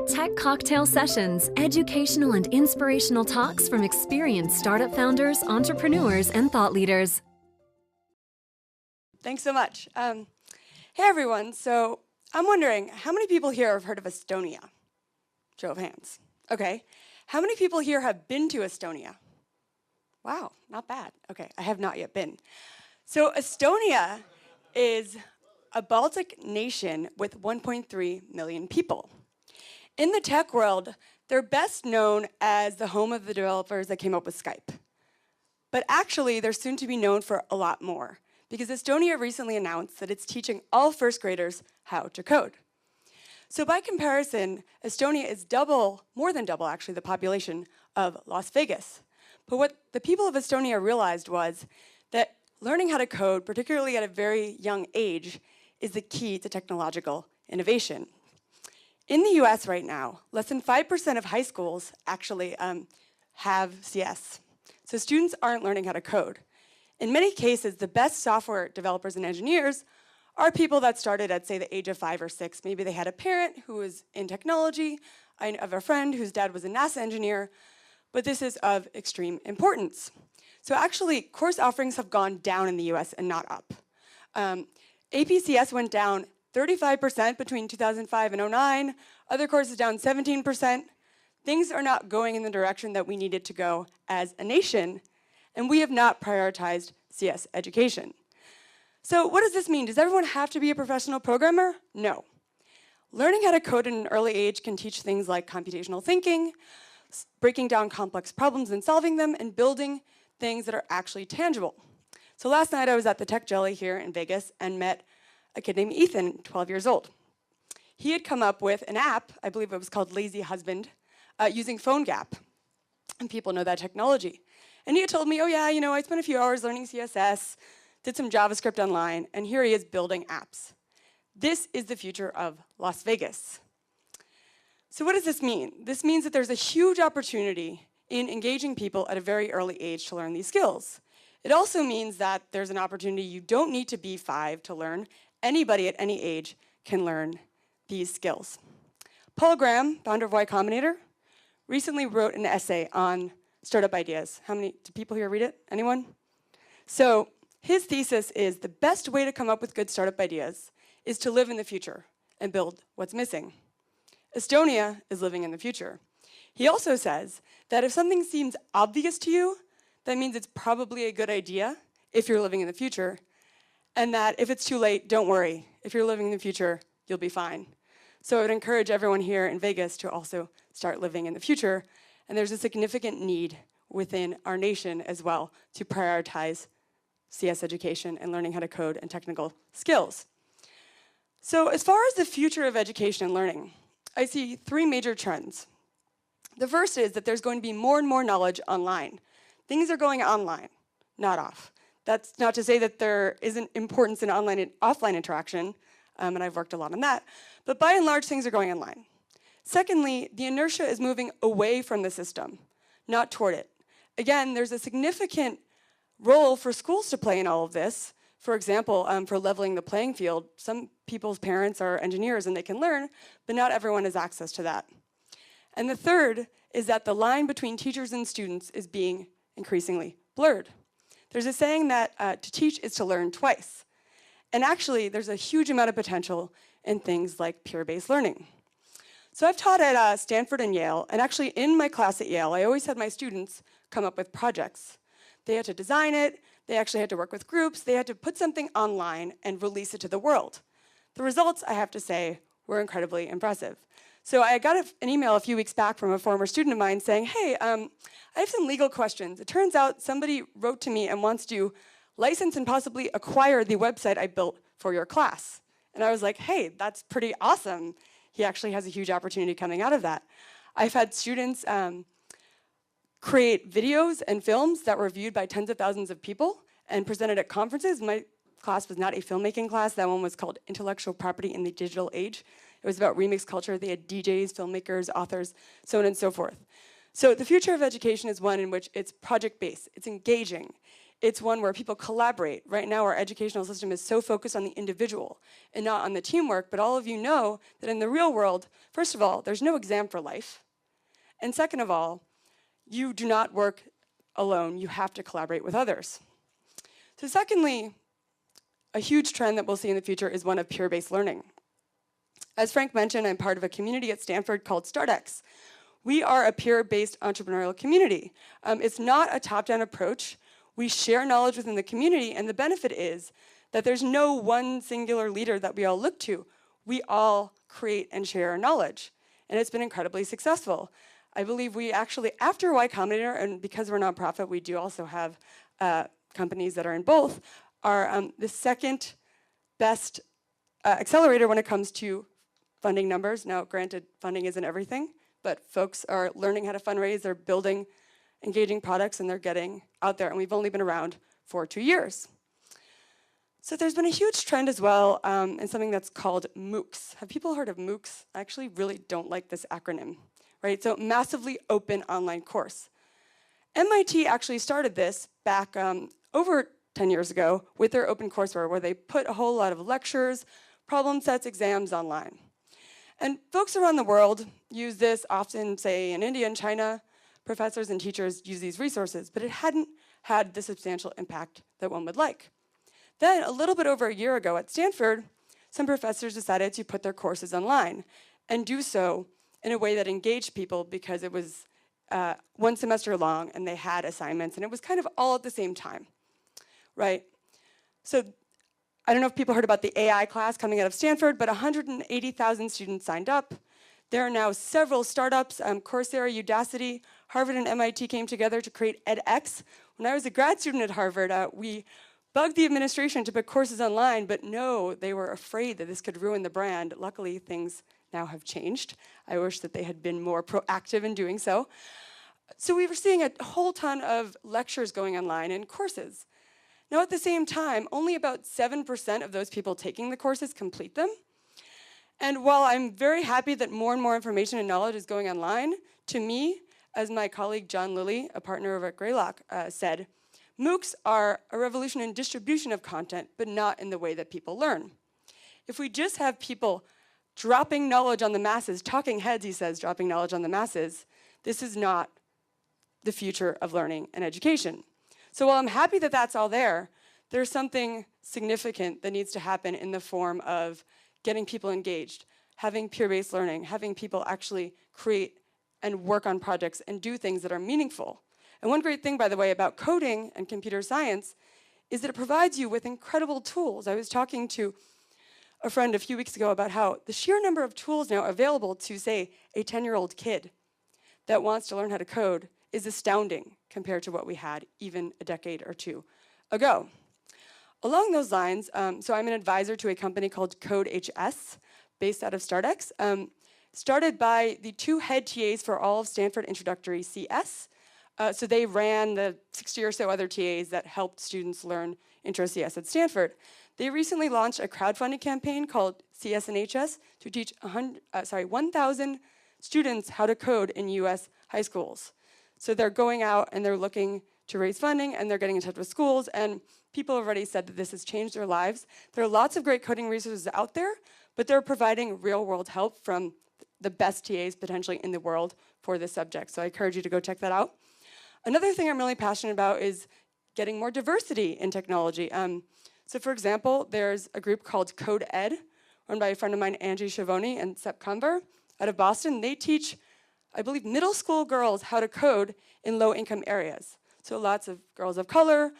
Tech Cocktail Sessions, educational and inspirational talks from experienced startup founders, entrepreneurs, and thought leaders. Thanks so much. Hey everyone, so I'm wondering, how many people here have heard of Estonia? Show of hands. Okay. How many people here have been to Estonia? Wow, not bad. Okay, I have not yet been. So Estonia is a Baltic nation with 1.3 million people. In the tech world, they're best known as the home of the developers that came up with Skype. But actually, they're soon to be known for a lot more, because Estonia recently announced that it's teaching all first graders how to code. So by comparison, Estonia is more than double actually, the population of Las Vegas. But what the people of Estonia realized was that learning how to code, particularly at a very young age, is the key to technological innovation. In the US right now, less than 5% of high schools actually have CS. So students aren't learning how to code. In many cases, the best software developers and engineers are people that started at, say, the age of 5 or 6. Maybe they had a parent who was in technology. I have a friend whose dad was a NASA engineer, but this is of extreme importance. So actually, course offerings have gone down in the US and not up. APCS went down 35% between 2005 and 2009. Other courses down 17%. Things are not going in the direction that we needed to go as a nation, and we have not prioritized CS education. So what does this mean? Does everyone have to be a professional programmer? No. Learning how to code at an early age can teach things like computational thinking, breaking down complex problems and solving them, and building things that are actually tangible. So last night I was at the Tech Jelly here in Vegas and met a kid named Ethan, 12 years old. He had come up with an app, I believe it was called Lazy Husband, using PhoneGap. And people know that technology. And he had told me, oh yeah, I spent a few hours learning CSS, did some JavaScript online, and here he is building apps. This is the future of Las Vegas. So what does this mean? This means that there's a huge opportunity in engaging people at a very early age to learn these skills. It also means that there's an opportunity you don't need to be 5 to learn. Anybody at any age can learn these skills. Paul Graham, founder of Y Combinator, recently wrote an essay on startup ideas. How many, do people here read it? Anyone? So his thesis is the best way to come up with good startup ideas is to live in the future and build what's missing. Estonia is living in the future. He also says that if something seems obvious to you, that means it's probably a good idea if you're living in the future, and that if it's too late, don't worry. If you're living in the future, you'll be fine. So I would encourage everyone here in Vegas to also start living in the future, and there's a significant need within our nation as well to prioritize CS education and learning how to code and technical skills. So as far as the future of education and learning, I see 3 major trends. The first is that there's going to be more and more knowledge online. Things are going online, not off. That's not to say that there isn't importance in online and offline interaction, and I've worked a lot on that, but by and large, things are going online. Secondly, the inertia is moving away from the system, not toward it. Again, there's a significant role for schools to play in all of this. For example, for leveling the playing field, some people's parents are engineers and they can learn, but not everyone has access to that. And the third is that the line between teachers and students is being increasingly blurred. There's a saying that to teach is to learn twice. And actually, there's a huge amount of potential in things like peer-based learning. So I've taught at Stanford and Yale, and actually in my class at Yale, I always had my students come up with projects. They had to design it, they actually had to work with groups, they had to put something online and release it to the world. The results, I have to say, were incredibly impressive. So I got an email a few weeks back from a former student of mine saying, hey, I have some legal questions. It turns out somebody wrote to me and wants to license and possibly acquire the website I built for your class. And I was like, hey, that's pretty awesome. He actually has a huge opportunity coming out of that. I've had students create videos and films that were viewed by tens of thousands of people and presented at conferences. My class was not a filmmaking class. That one was called Intellectual Property in the Digital Age. It was about remix culture. They had DJs, filmmakers, authors, so on and so forth. So the future of education is one in which it's project-based, it's engaging, It's one where people collaborate. Right now, our educational system is so focused on the individual and not on the teamwork, but all of you know that in the real world, first of all, there's no exam for life. And second of all, you do not work alone. You have to collaborate with others. So secondly, a huge trend that we'll see in the future is one of peer-based learning. As Frank mentioned, I'm part of a community at Stanford called StartX. We are a peer-based entrepreneurial community. It's not a top-down approach. We share knowledge within the community, and the benefit is that there's no one singular leader that we all look to. We all create and share our knowledge, and it's been incredibly successful. I believe we actually, after Y Combinator, and because we're a nonprofit, we do also have companies that are in both, are the second best accelerator when it comes to funding numbers. Now, granted, funding isn't everything, but folks are learning how to fundraise, they're building engaging products, and they're getting out there, and we've only been around for 2 years. So there's been a huge trend as well in something that's called MOOCs. Have people heard of MOOCs? I actually really don't like this acronym, right? So massively open online course. MIT actually started this back over 10 years ago with their OpenCourseWare, where they put a whole lot of lectures, problem sets, exams online. And folks around the world use this often, say in India and China, professors and teachers use these resources, but it hadn't had the substantial impact that one would like. Then, a little bit over a year ago at Stanford, some professors decided to put their courses online and do so in a way that engaged people because it was one semester long and they had assignments and it was kind of all at the same time, right? So I don't know if people heard about the AI class coming out of Stanford, but 180,000 students signed up. There are now several startups, Coursera, Udacity, Harvard and MIT came together to create edX. When I was a grad student at Harvard, we bugged the administration to put courses online, but no, they were afraid that this could ruin the brand. Luckily, things now have changed. I wish that they had been more proactive in doing so. So we were seeing a whole ton of lectures going online and courses. Now, at the same time, only about 7% of those people taking the courses complete them. And while I'm very happy that more and more information and knowledge is going online, to me, as my colleague John Lilly, a partner over at Greylock, said, MOOCs are a revolution in distribution of content, but not in the way that people learn. If we just have people dropping knowledge on the masses, talking heads, he says, dropping knowledge on the masses, this is not the future of learning and education. So while I'm happy that that's all there, there's something significant that needs to happen in the form of getting people engaged, having peer-based learning, having people actually create and work on projects and do things that are meaningful. And one great thing, by the way, about coding and computer science is that it provides you with incredible tools. I was talking to a friend a few weeks ago about how the sheer number of tools now available to, say, a 10-year-old kid that wants to learn how to code is astounding compared to what we had even a decade or two ago. Along those lines, so I'm an advisor to a company called CodeHS, based out of StartX, started by the two head TAs for all of Stanford Introductory CS. So they ran the 60 or so other TAs that helped students learn Intro CS at Stanford. They recently launched a crowdfunding campaign called CS&HS to teach 1,000 students how to code in US high schools. So they're going out and they're looking to raise funding and they're getting in touch with schools, and people have already said that this has changed their lives. There are lots of great coding resources out there, but they're providing real world help from the best TAs potentially in the world for this subject. So I encourage you to go check that out. Another thing I'm really passionate about is getting more diversity in technology. So for example, there's a group called Code Ed, run by a friend of mine, Angie Schiavone and Sepp Conver, out of Boston. They teach, I believe, middle school girls how to code in low-income areas. So lots of girls of color.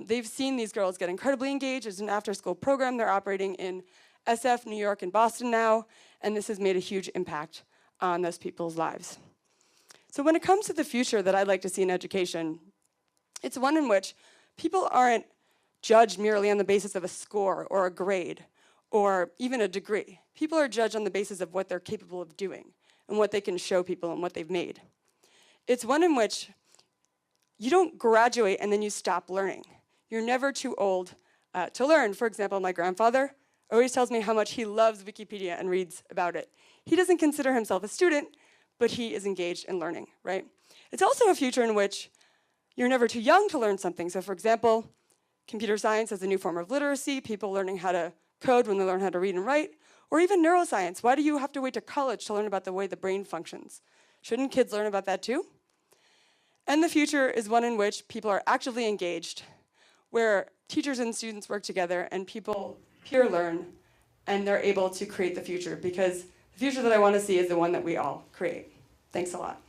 They've seen these girls get incredibly engaged. There's an after-school program. They're operating in SF, New York, and Boston now, and this has made a huge impact on those people's lives. So when it comes to the future that I'd like to see in education, it's one in which people aren't judged merely on the basis of a score or a grade or even a degree. People are judged on the basis of what they're capable of doing and what they can show people and what they've made. It's one in which you don't graduate and then you stop learning. You're never too old to learn. For example, my grandfather always tells me how much he loves Wikipedia and reads about it. He doesn't consider himself a student, but he is engaged in learning, right? It's also a future in which You're never too young to learn something. So for example, computer science is a new form of literacy, people learning how to code when they learn how to read and write, or even neuroscience. Why do you have to wait to college to learn about the way the brain functions? Shouldn't kids learn about that too? And the future is one in which people are actively engaged, where teachers and students work together and people peer learn, and they're able to create the future, because the future that I want to see is the one that we all create. Thanks a lot.